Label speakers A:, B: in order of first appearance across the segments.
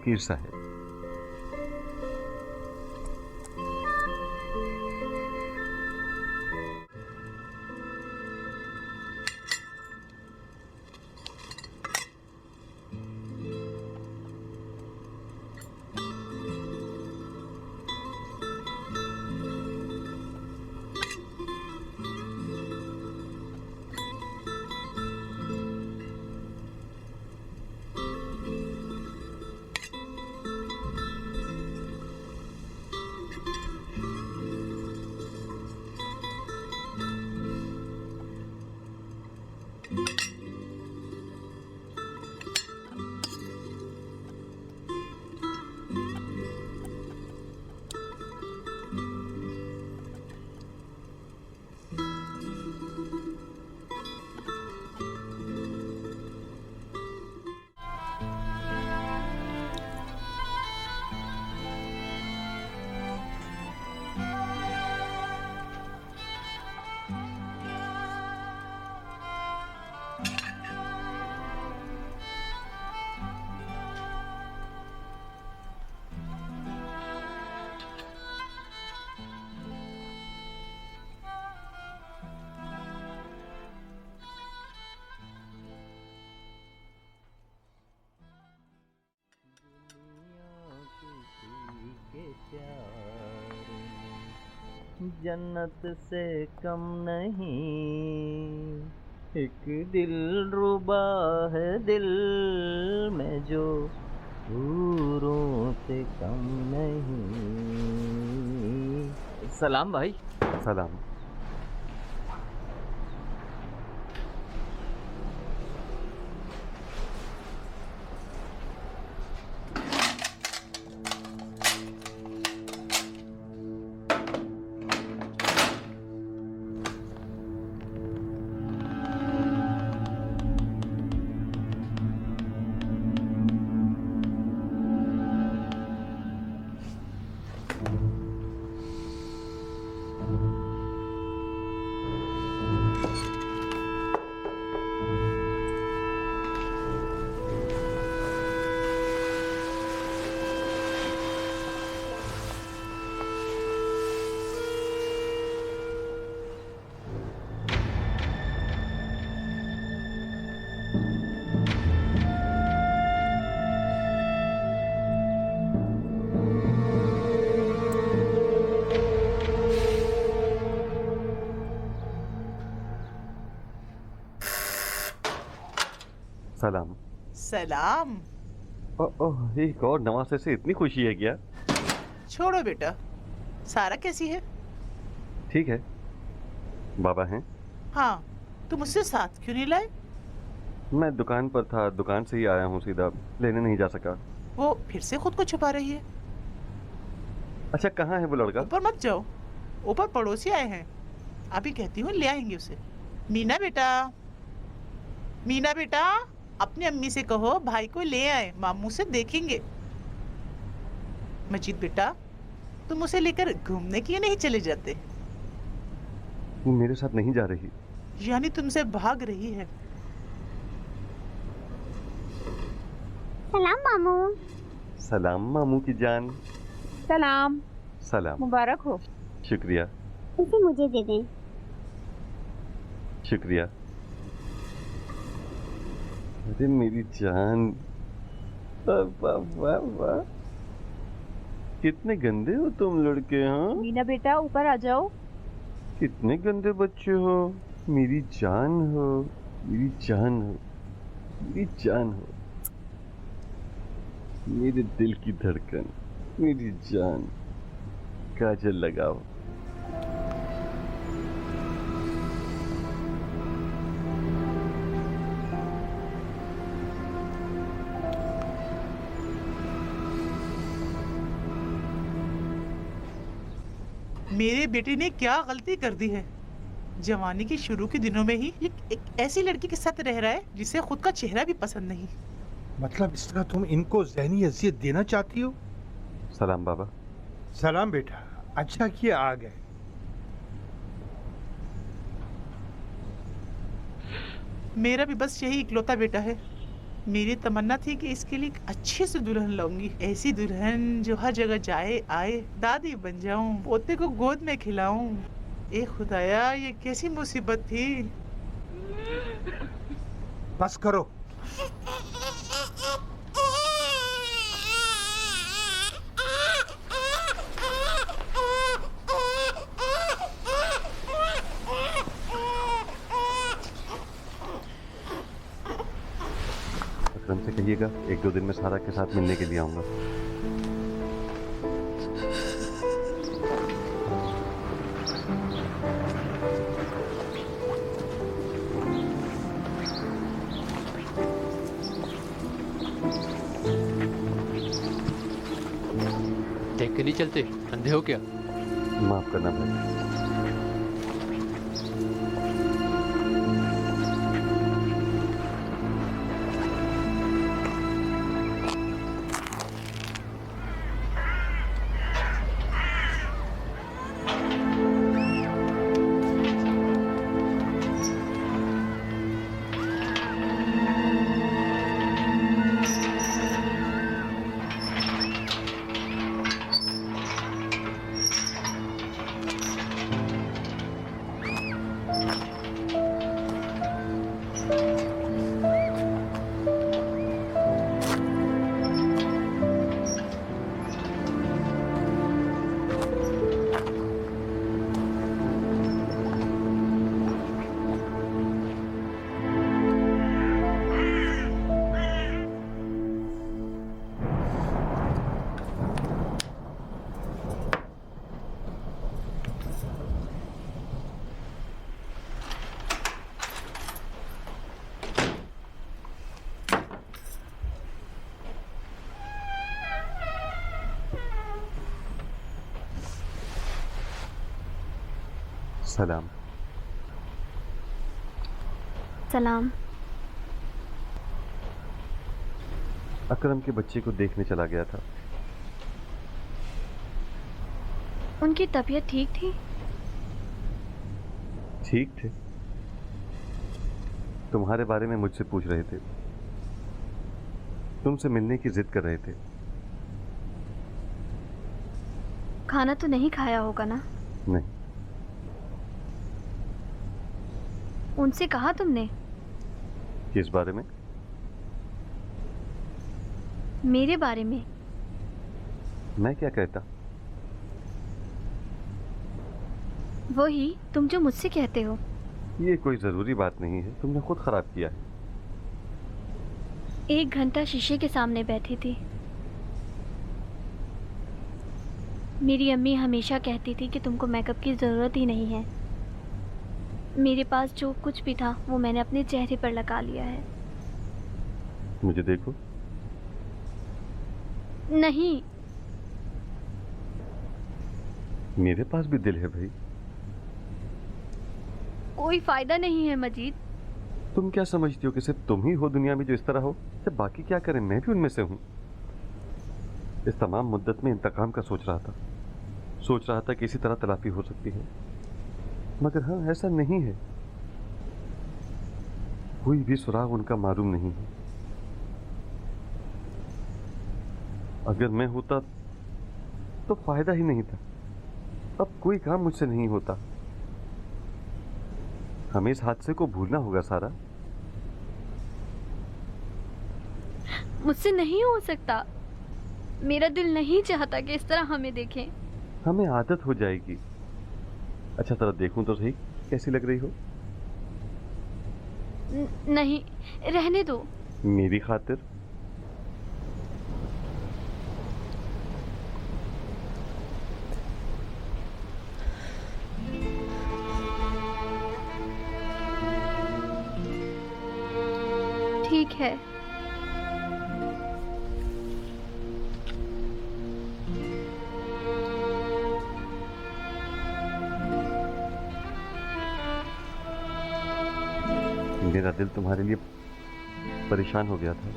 A: फकीर साहब।
B: जन्नत से कम नहीं, एक दिल रुबा है दिल में जो हूरों से कम नहीं। सलाम भाई।
A: सलाम। सलाम।
C: सलाम।
A: ओह, एक और नवासे से इतनी खुशी है क्या?
C: छोड़ो बेटा, सारा कैसी है?
A: ठीक है। बाबा हैं?
C: हाँ, तुम मुझसे साथ क्यों नहीं लाए?
A: मैं दुकान पर था, दुकान से ही आया हूँ सीधा, लेने नहीं जा सका।
C: वो फिर से खुद को छुपा रही है।
A: अच्छा, कहाँ है वो लड़का?
C: ऊपर मत जाओ, ऊपर पड़ोसी आए हैं, अभी कहती हूँ ले आएंगे उसे। मीना बेटा, मीना बेटा, अपनी अम्मी से कहो भाई को ले आए, मामू से देखेंगे। मजीद बेटा, तुम उसे लेकर घूमने क्यों नहीं चले जाते?
A: वो मेरे साथ नहीं जा रही।
C: यानी तुमसे भाग रही है?
D: सलाम मामू।
A: सलाम मामू की जान।
D: सलाम।
A: सलाम।
D: मुबारक हो।
A: शुक्रिया।
D: इसे मुझे दे दें।
A: शुक्रिया। अरे मेरी जान, वाह वाह वाह वाह, कितने गंदे हो तुम लड़के। हाँ,
D: मीना बेटा ऊपर आ जाओ।
A: कितने गंदे बच्चे हो। मेरी जान हो, मेरी जान हो, मेरी जान हो, मेरे दिल की धड़कन, मेरी जान। काजल लगाओ।
C: मेरे बेटे ने क्या गलती कर दी है? जवानी के शुरू के दिनों में ही एक ऐसी लड़की के साथ रह रहा है जिसे खुद का चेहरा भी पसंद नहीं।
E: मतलब इस तरह तुम इनको ज़हनी अज़ियत देना चाहती हो?
A: सलाम बाबा।
E: सलाम बेटा, अच्छा किया आ गए।
C: मेरा भी बस यही इकलौता बेटा है मेरी तमन्ना थी कि इसके लिए एक अच्छी सी दुल्हन लाऊंगी, ऐसी दुल्हन जो हर जगह जाए आए, दादी बन जाऊं, पोते को गोद में खिलाऊं। ए खुदाया, ये कैसी मुसीबत थी।
E: बस करो।
A: अकरम से कहिएगा 1-2 दिन में सारा के साथ मिलने के लिए आऊंगा।
F: देख के नहीं चलते, अंधे हो क्या?
A: माफ करना भाई। सलाम।
D: सलाम।
A: अकरम के बच्चे को देखने चला गया था।
D: उनकी तबीयत ठीक थी?
A: ठीक थे। तुम्हारे बारे में मुझसे पूछ रहे थे, तुमसे मिलने की जिद कर रहे थे।
D: खाना तो नहीं खाया होगा ना?
A: नहीं।
D: उनसे कहा तुमने?
A: किस बारे में?
D: मेरे बारे में।
A: मैं क्या कहता?
D: वही तुम जो मुझसे कहते हो।
A: ये कोई जरूरी बात नहीं है, तुमने खुद खराब किया है।
D: 1 घंटा शीशे के सामने बैठी थी। मेरी अम्मी हमेशा कहती थी कि तुमको मेकअप की ज़रूरत ही नहीं है। मेरे पास जो कुछ भी था वो मैंने अपने चेहरे पर लगा लिया है।
A: मुझे देखो।
D: नहीं।
A: मेरे पास भी दिल है भाई।
D: कोई फायदा नहीं है मजीद।
A: तुम क्या समझती हो कि सिर्फ तुम ही हो दुनिया में जो इस तरह हो? जब बाकी क्या करें, मैं भी उनमें से हूं। इस तमाम मुद्दत में इंतकाम का सोच रहा था कि इसी तरह तलाफी हो सकती है, मगर हाँ, ऐसा नहीं है। कोई भी सुराग उनका मालूम नहीं है। अगर मैं होता तो फायदा ही नहीं था। अब कोई काम मुझसे नहीं होता। हमें इस हादसे को भूलना होगा सारा।
D: मुझसे नहीं हो सकता। मेरा दिल नहीं चाहता कि इस तरह हमें देखें।
A: हमें आदत हो जाएगी। अच्छा तरह देखूं तो सही, कैसी लग रही हो?
D: नहीं, रहने दो।
A: मेरी खातिर।
D: ठीक है।
A: मेरा दिल तुम्हारे लिए परेशान हो गया था।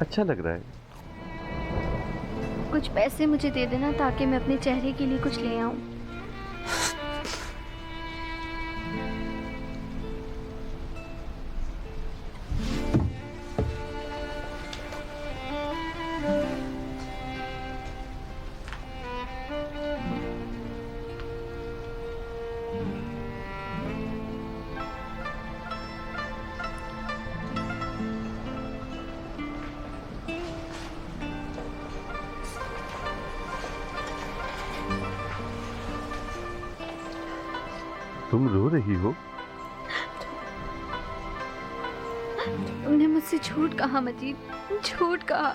A: अच्छा लग रहा है।
D: कुछ पैसे मुझे दे देना ताकि मैं अपने चेहरे के लिए कुछ ले आऊं।
A: तुम रो रही हो?
D: तुमने मुझसे झूठ कहा मजीद, झूठ कहा।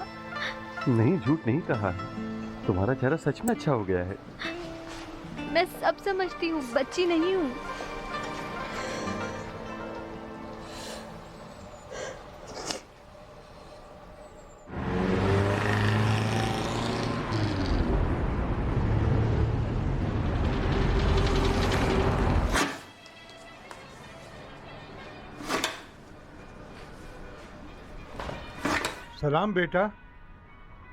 A: नहीं, झूठ नहीं कहा है। तुम्हारा चेहरा सच में अच्छा हो गया है।
D: मैं सब समझती हूँ, बच्ची नहीं हूँ।
E: सलाम बेटा।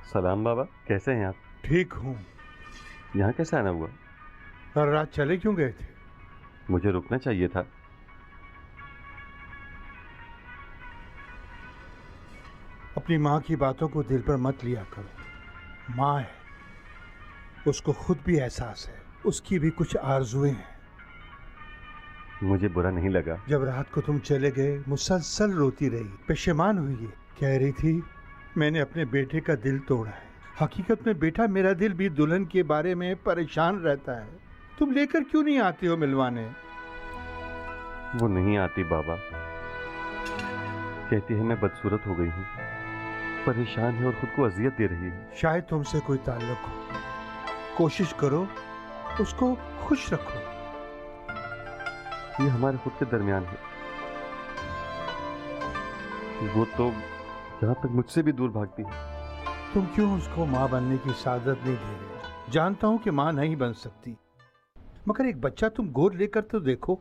A: सलाम बाबा, कैसे हैं आप?
E: ठीक हूँ।
A: यहाँ कैसे आना हुआ?
E: कल रात चले क्यों गए थे?
A: मुझे रुकना चाहिए था।
E: अपनी माँ की बातों को दिल पर मत लिया करो। माँ है, उसको खुद भी एहसास है, उसकी भी कुछ आरजुएं हैं।
A: मुझे बुरा नहीं लगा।
E: जब रात को तुम चले गए मुसलसल रोती रही, पेशेमान हुई है। कह रही थी मैंने अपने बेटे का दिल तोड़ा है। हकीकत में बेटा, मेरा दिल भी दुल्हन के बारे में परेशान रहता है। तुम लेकर क्यों नहीं आते हो मिलवाने?
A: वो नहीं आती बाबा। कहती है मैं बदसूरत हो गई हूँ, परेशान है और खुद को अजियत दे रही है।
E: शायद तुमसे कोई ताल्लुक हो। कोशिश करो उसको खुश रखो।
A: ये हमारे खुद के दरमियान है। वो तो जहाँ तक मुझसे भी दूर भागती है।
E: तुम क्यों उसको माँ बनने की सादत नहीं दे रहे? जानता हूँ कि माँ नहीं बन सकती, मगर एक बच्चा तुम गोद लेकर तो देखो।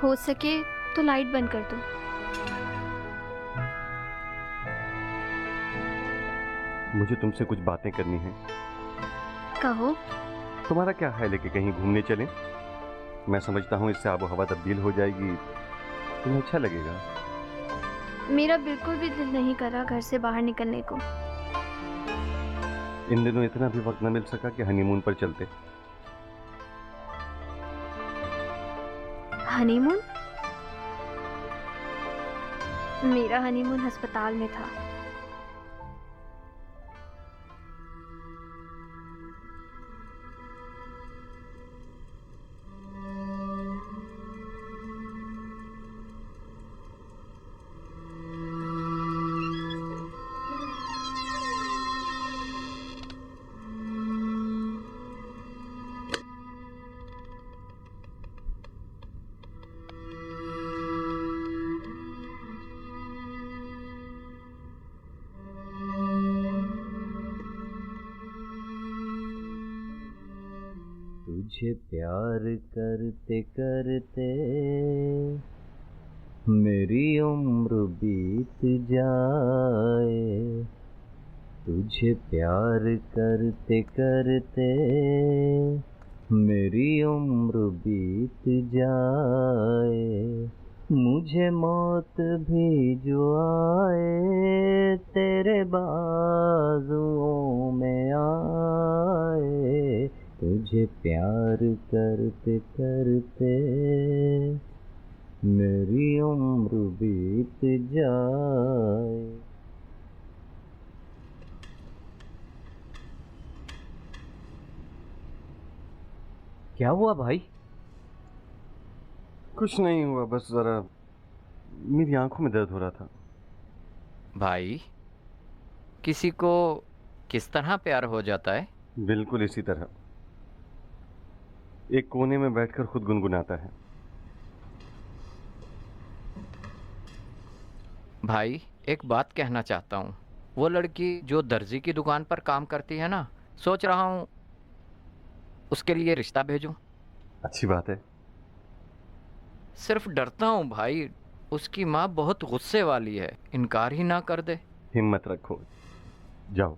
D: हो सके तो लाइट बंद कर दो।
A: मुझे तुमसे कुछ बातें करनी है।
D: कहो।
A: तुम्हारा क्या ख्याल है कि कहीं घूमने चलें? मैं समझता हूँ इससे आबो हवा तब्दील हो जाएगी, तुम्हें अच्छा लगेगा।
D: मेरा बिल्कुल भी दिल नहीं करा घर से बाहर निकलने को।
A: इन दिनों इतना भी वक्त न मिल सका कि हनीमून पर चलते।
D: हनीमून? मेरा हनीमून अस्पताल में था।
B: तुझे प्यार करते करते मेरी उम्र बीत जाए। तुझे प्यार करते करते मेरी उम्र बीत जाए। मुझे मौत भी जो आए तेरे बाजुओं में आए। तुझे प्यार करते करते मेरी उम्र बीत जाए। क्या हुआ भाई?
A: कुछ नहीं हुआ, बस जरा मेरी आंखों में दर्द हो रहा था।
F: भाई, किसी को किस तरह प्यार हो जाता है?
A: बिल्कुल इसी तरह, एक कोने में बैठकर खुद गुनगुनाता है।
F: भाई, एक बात कहना चाहता हूँ। वो लड़की जो दर्जी की दुकान पर काम करती है ना, सोच रहा हूँ उसके लिए रिश्ता भेजूं।
A: अच्छी बात है।
F: सिर्फ डरता हूँ भाई, उसकी माँ बहुत गुस्से वाली है, इनकार ही ना कर दे।
A: हिम्मत रखो, जाओ।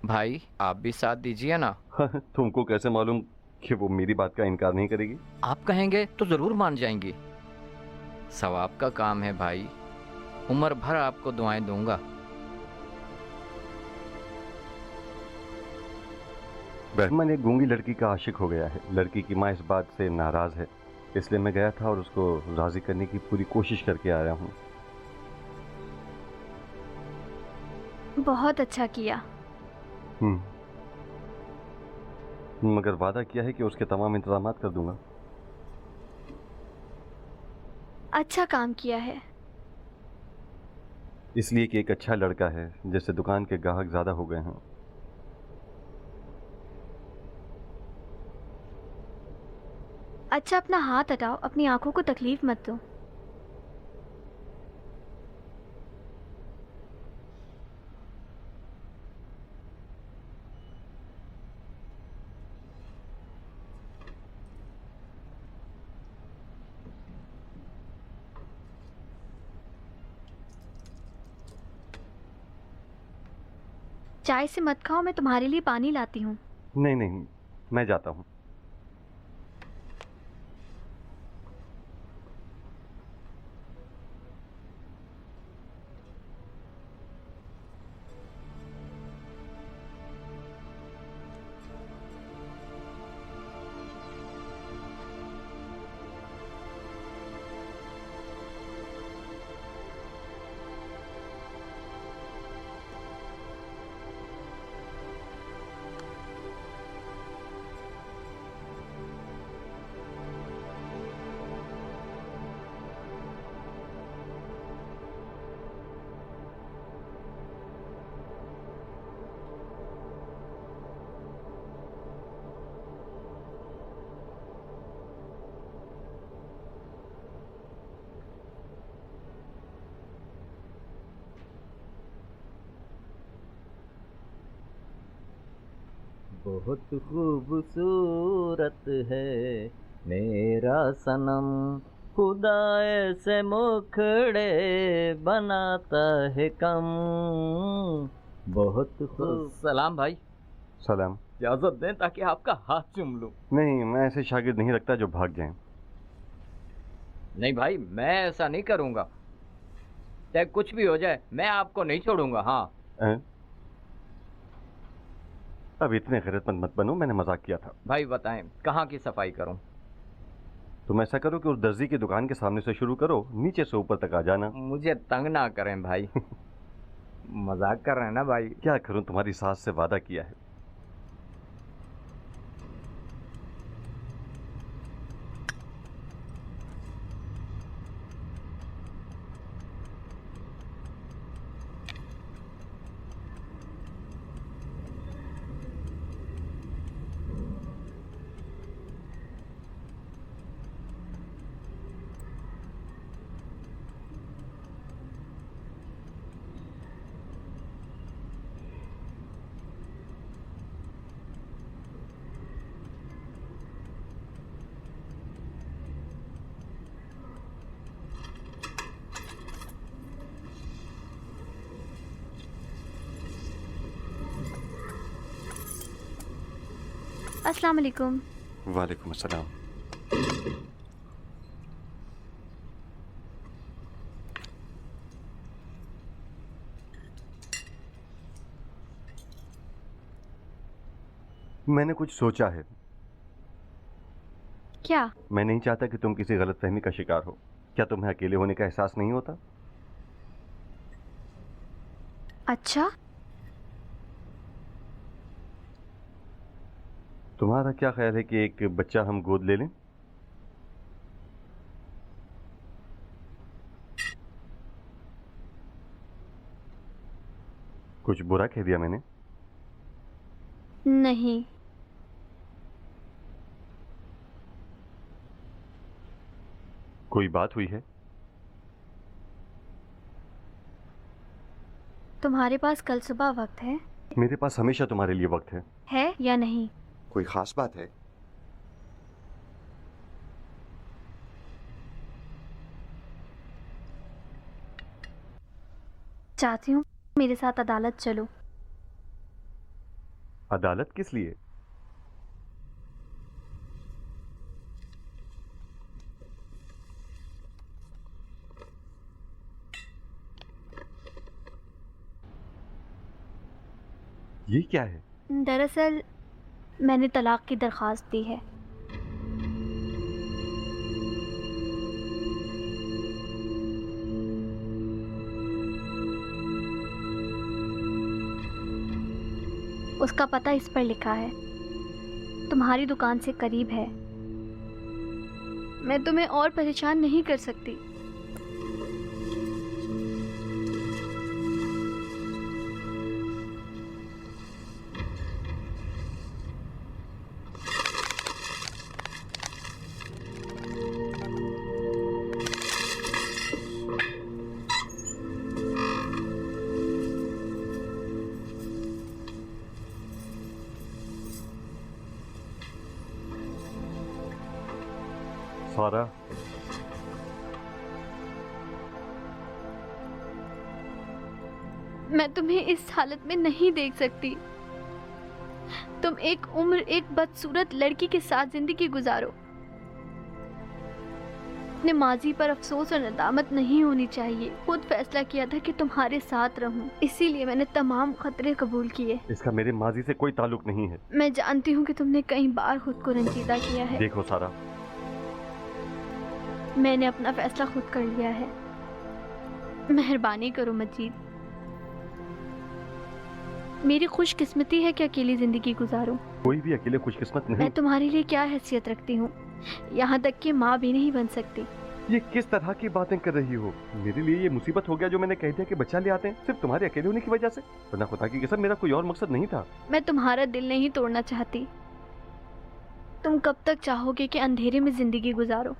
F: भाई आप भी साथ दीजिए ना।
A: तुमको कैसे मालूम कि वो मेरी बात का इनकार नहीं करेगी?
F: आप कहेंगे तो जरूर मान जाएंगी। सवाब का काम है भाई, उम्र भर आपको दुआएं दूंगा।
A: बहमन एक गूंगी लड़की का आशिक हो गया है। लड़की की माँ इस बात से नाराज है, इसलिए मैं गया था और उसको राजी करने की पूरी कोशिश करके आया हूँ।
D: बहुत अच्छा किया।
A: मगर वादा किया है कि उसके तमाम इंतजाम कर दूंगा।
D: अच्छा काम किया है।
A: इसलिए कि एक अच्छा लड़का है, जैसे दुकान के ग्राहक ज्यादा हो गए हैं।
D: अच्छा अपना हाथ हटाओ, अपनी आंखों को तकलीफ मत दो। चाय से मत खाओ, मैं तुम्हारे लिए पानी लाती हूँ।
A: नहीं नहीं, मैं जाता हूँ।
B: बहुत खूबसूरत है मेरा सनम, खुदा ऐसे मुखड़े बनाता है कम। बहुत खूब। सलाम भाई।
A: सलाम।
B: इजाजत दें ताकि आपका हाथ चूम लूं।
A: नहीं, मैं ऐसे शागिर्द नहीं रखता जो भाग जाएं।
F: नहीं भाई, मैं ऐसा नहीं करूंगा। चाहे कुछ भी हो जाए, मैं आपको नहीं छोड़ूंगा। हाँ
A: हैं? अब इतने गैरतमंद मत बनो, मैंने मजाक किया था।
F: भाई बताएं कहाँ की सफाई करूं?
A: तुम ऐसा करो कि उस दर्जी की दुकान के सामने से शुरू करो, नीचे से ऊपर तक आ जाना।
F: मुझे तंग ना करें भाई। मजाक कर रहे हैं ना भाई?
A: क्या करूं, तुम्हारी सास से वादा किया है।
D: अस्सलाम वालेकुम।
A: वालेकुम अस्सलाम। मैंने कुछ सोचा है।
D: क्या?
A: मैं नहीं चाहता कि तुम किसी गलतफहमी का शिकार हो। क्या तुम्हें अकेले होने का एहसास नहीं होता?
D: अच्छा,
A: तुम्हारा क्या ख्याल है कि एक बच्चा हम गोद ले लें? कुछ बुरा कह दिया मैंने?
D: नहीं।
A: कोई बात हुई है?
D: तुम्हारे पास कल सुबह वक्त है?
A: मेरे पास हमेशा तुम्हारे लिए वक्त
D: है या नहीं?
A: कोई खास बात है?
D: चाहती हूँ मेरे साथ अदालत चलो।
A: अदालत किस लिए? ये क्या है?
D: दरअसल मैंने तलाक की दरख्वास्त दी है। उसका पता इस पर लिखा है, तुम्हारी दुकान से करीब है। मैं तुम्हें और परेशान नहीं कर सकती।
A: सारा,
D: मैं तुम्हें इस हालत में नहीं देख सकती। तुम एक उम्र एक बदसूरत लड़की के साथ जिंदगी गुजारो। अपने माजी पर अफसोस और नदामत नहीं होनी चाहिए। खुद फैसला किया था कि तुम्हारे साथ रहूं, इसीलिए मैंने तमाम खतरे कबूल किए।
A: इसका मेरे माजी से कोई ताल्लुक नहीं है।
D: मैं जानती हूँ कि तुमने कई बार खुद को रंजीदा किया है।
A: देखो सारा,
D: मैंने अपना फैसला खुद कर लिया है। मेहरबानी करो मजीद। मेरी खुशकिस्मती है कि अकेली जिंदगी गुजारूं।
A: कोई भी अकेले खुशकिस्मत नहीं।
D: मैं तुम्हारे लिए क्या हैसियत रखती हूँ, यहाँ तक कि माँ भी नहीं बन सकती।
A: ये किस तरह की बातें कर रही हो? मेरे लिए ये मुसीबत हो गया जो मैंने कह दिया कि बच्चा ले आते हैं, सिर्फ तुम्हारे अकेले होने की वजह से। वरना खुदा की कसम मेरा कोई और मकसद नहीं था।
D: मैं तुम्हारा दिल नहीं तोड़ना चाहती। तुम कब तक चाहोगे कि अंधेरे में जिंदगी गुजारो?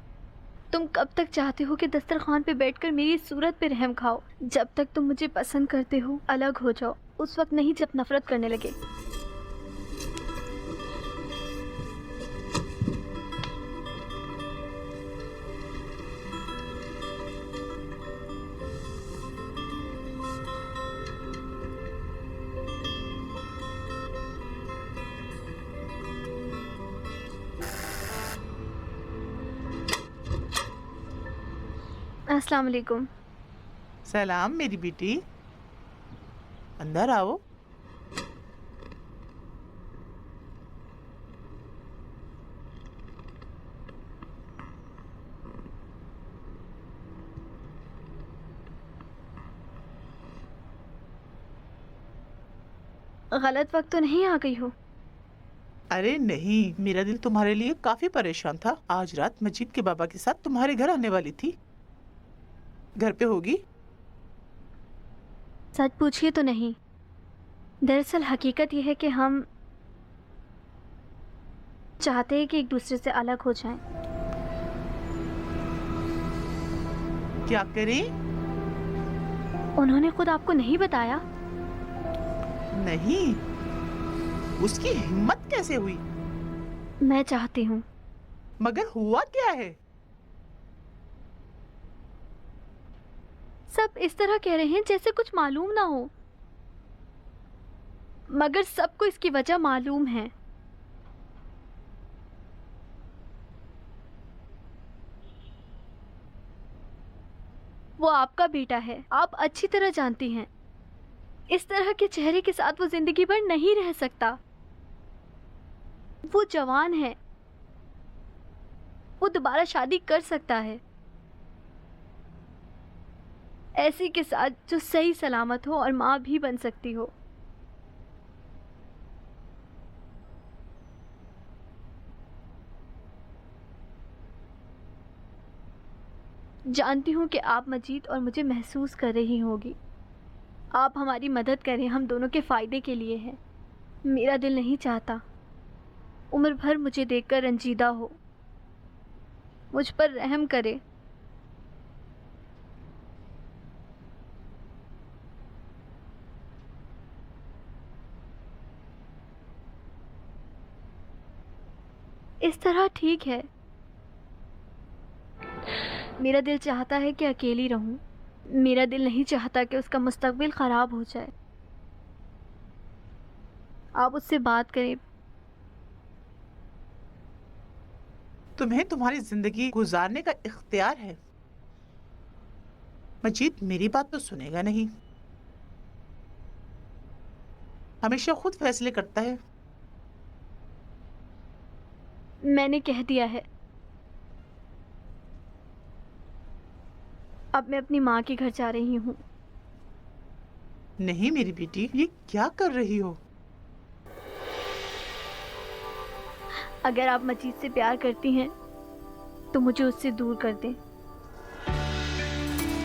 D: तुम कब तक चाहते हो कि दस्तरखान पे बैठकर मेरी सूरत पे रहम खाओ? जब तक तुम मुझे पसंद करते हो अलग हो जाओ, उस वक्त नहीं जब नफरत करने लगे। अस्सलाम वालेकुम।
C: सलाम मेरी बेटी, अंदर आओ।
D: गलत वक्त तो नहीं आ गई हो?
C: अरे नहीं, मेरा दिल तुम्हारे लिए काफी परेशान था। आज रात मजीद के बाबा के साथ तुम्हारे घर आने वाली थी। घर पे होगी?
D: सच पूछिए तो नहीं। दरअसल हकीकत यह है कि हम चाहते हैं कि एक दूसरे से अलग हो जाएं।
C: क्या करें?
D: उन्होंने खुद आपको नहीं बताया?
C: नहीं, उसकी हिम्मत कैसे हुई?
D: मैं चाहती हूँ।
C: मगर हुआ क्या है?
D: सब इस तरह कह रहे हैं जैसे कुछ मालूम ना हो, मगर सबको इसकी वजह मालूम है। वो आपका बेटा है, आप अच्छी तरह जानती हैं। इस तरह के चेहरे के साथ वो जिंदगी भर नहीं रह सकता। वो जवान है, वो दोबारा शादी कर सकता है, ऐसी के साथ जो सही सलामत हो और माँ भी बन सकती हो। जानती हूँ कि आप मजीद और मुझे महसूस कर रही होगी। आप हमारी मदद करें, हम दोनों के फ़ायदे के लिए है। मेरा दिल नहीं चाहता उम्र भर मुझे देखकर रंजीदा हो। मुझ पर रहम करे। तरह ठीक है। मेरा दिल चाहता है कि अकेली रहूं। मेरा दिल नहीं चाहता कि उसका मुस्तकबिल ख़राब हो जाए। आप उससे बात करें।
C: तुम्हें तुम्हारी जिंदगी गुजारने का इख्तियार है। मजीद मेरी बात तो सुनेगा नहीं, हमेशा खुद फैसले करता है।
D: मैंने कह दिया है। अब मैं अपनी माँ के घर जा रही हूँ।
C: नहीं मेरी बेटी, ये क्या कर रही हो?
D: अगर आप मजीद से प्यार करती हैं तो मुझे उससे दूर कर दें।